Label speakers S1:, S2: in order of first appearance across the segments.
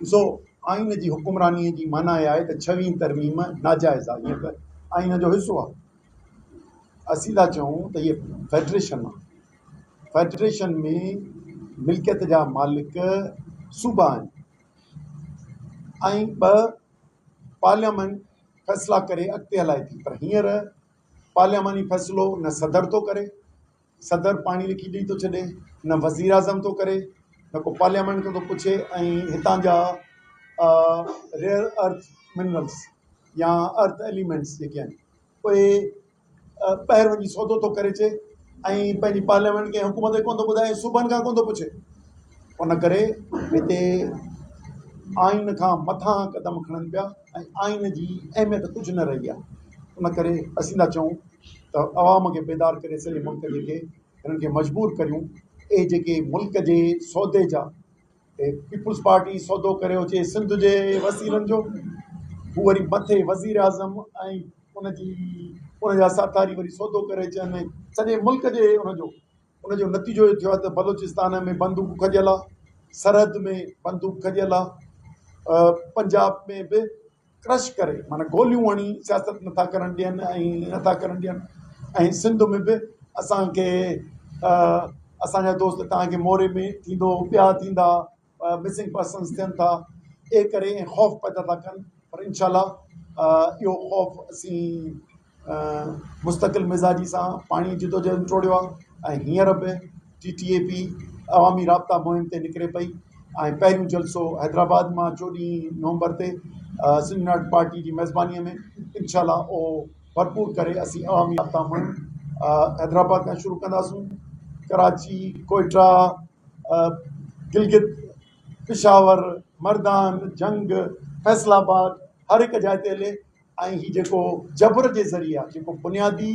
S1: ॾिसो, आइन जी हुकुमरानीअ जी माना इहा आहे त 26वीं तरमीम नाजाइज़ आहे, ईअं त आइन जो हिसो आहे। असीं था चऊं त इहे फेडरेशन आहे। फेडरेशन में मिल्कियत जा मालिक सूबा आहिनि ऐं ॿ पार्लियामेंट फ़ैसिला करे अॻिते हलाए थी। पर हींअर पार्लियामानी फ़ैसिलो न सदर थो करे, सदर पाणी लिखी ॾेई थो छॾे, न वज़ीर आज़म थो करे, न को पार्लियामेंट खे थो पुछे। ऐं हितां जा रेयर अर्थ मिनरल्स या अर्थ एलिमेंट्स जेके आहिनि उहे ॿाहिरि वञी सौदो थो करे अचे ऐं पंहिंजी पार्लियामेंट खे हुकूमत खे कोन थो ॿुधाए, सूबनि खां कोन थो पुछे। उन करे हिते आइन खां मथां क़दम खणनि पिया ऐं आइन जी अहमियत कुझु न रही आहे। उन करे असीं था चऊं त अवाम खे बेदार करे सॼे मुल्क खे हिननि खे मजबूर करियूं। इहे जेके मुल्क जे सौदे जा पीपुल्स पार्टी सौदो करे अचे सिंध जे वसीलनि जो, हू वरी मथे वज़ीर आज़म ऐं उनजा साथारी वरी सौदो करे अचनि सॼे मुल्क जे उनजो नतीजो इहो थियो आहे त बलूचिस्तान में बंदूक खजियल आहे, सरहद में बंदूक खजियल आहे, पंजाब में बि क्रश करे माना गोलियूं हणी सियासत नथा करणु ॾियनि ऐं सिंध में बि असांखे असांजा दोस्त तव्हांखे मोरे में थींदो, ॿिया थींदा, मिसिंग पर्सन्स थियनि था, ए करे ऐं ख़ौफ़ पैदा था कनि। पर इनशाला इहो ख़ौफ़ असीं मुस्तक़िल मिज़ाजी सां पाणी जिदोजहद टोड़ियो आहे। ऐं हींअर बि TTAP अवामी राब्ता मुहिम ते निकिरे पई ऐं पहिरियों जलसो हैदराबाद मां 14 नवंबर ते सिंध यूनाइटेड पार्टी जी मेज़बानीअ में इनशाला उहो भरपूर करे असीं अवामी राब्ता मुहिम हैदराबाद खां शुरू कंदासूं। कराची, कोयटा, गिलगित, पिशावर, मर्दान, जंग, फैसलाबाद, हर हिकु जाइ ते हले। ऐं हीउ जेको जबर जे ज़रिए आहे, जेको बुनियादी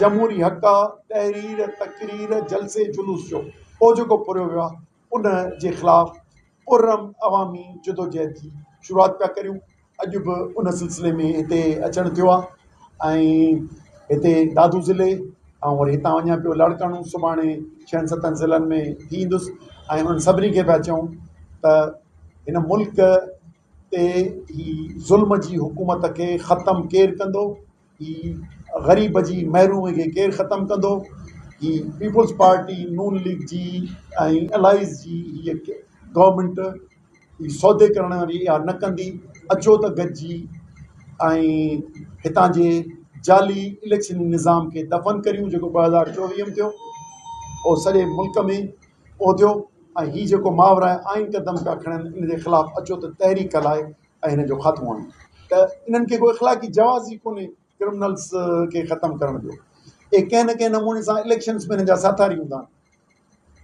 S1: जमहूरी हक़ आहे, तहरीर, तक़रीर, जलसे, जुलूस जो उहो जेको पुरियो वियो आहे, उन जे ख़िलाफ़ु पुरम अवामी जदोजहद जी शुरूआति पिया करियूं। अॼु बि उन सिलसिले में हिते अचणु थियो आहे ऐं हिते दादू ज़िले ऐं वरी हितां वञा पियो लाड़काणो, सुभाणे 6-7 ज़िलनि में थी ईंदुसि। ऐं उन्हनि सभिनी खे पिया चऊं त हिन मुल्क ते ही ज़ुल्म जी हुकूमत खे ख़तमु केरु कंदो, ही ग़रीब जी महरूम खे केरु ख़तमु कंदो, ही पीपुल्स पार्टी, नून लीग जी ऐं अलाइज़ जी हीअ गवर्नमेंट ही सौदे करण वारी इहा न कंदी। अचो त गॾिजी ऐं हितां जे जाली इलेक्शन निज़ाम खे दफ़न करियूं जेको 2024 में थियो, उहो सॼे मुल्क में उहो थियो। ऐं हीउ जेको मावरा आइन क़दम पिया खणनि, इन जे ख़िलाफ़ु अचो त तहरीक हलाए ऐं हिन जो ख़ात्मो आणे। त इन्हनि खे कोई इख़लाक़ी जवाज़ ई कोन्हे क्रिमिनल्स खे ख़तमु करण जो। ऐं कंहिं न कंहिं नमूने सां इलेक्शन्स में हिन जा साथारी हूंदा आहिनि।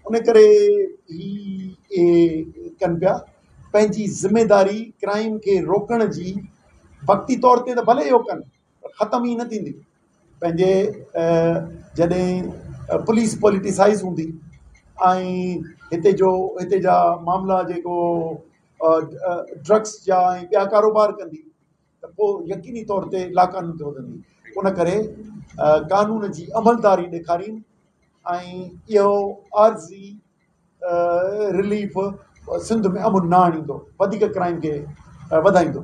S1: उन करे कनि पिया पंहिंजी ज़िमेदारी क्राइम खे रोकण जी। वक़्ती तौर ते त भले इहो कनि, ख़तमु ई न थींदी। पंहिंजे जॾहिं पुलिस पॉलिटिसाइज़ हूंदी ऐं हिते जा मामला जेको ड्रग्स जा ऐं ॿिया कारोबार कंदी त पोइ यकीनी तौर ते लाक़ानून ते वधंदी। उन करे कानून जी अमलदारी ॾेखारीनि ऐं इहो आर्ज़ी रिलीफ सिंध में अमुन न आणींदो, वधीक क्राइम खे वधाईंदो।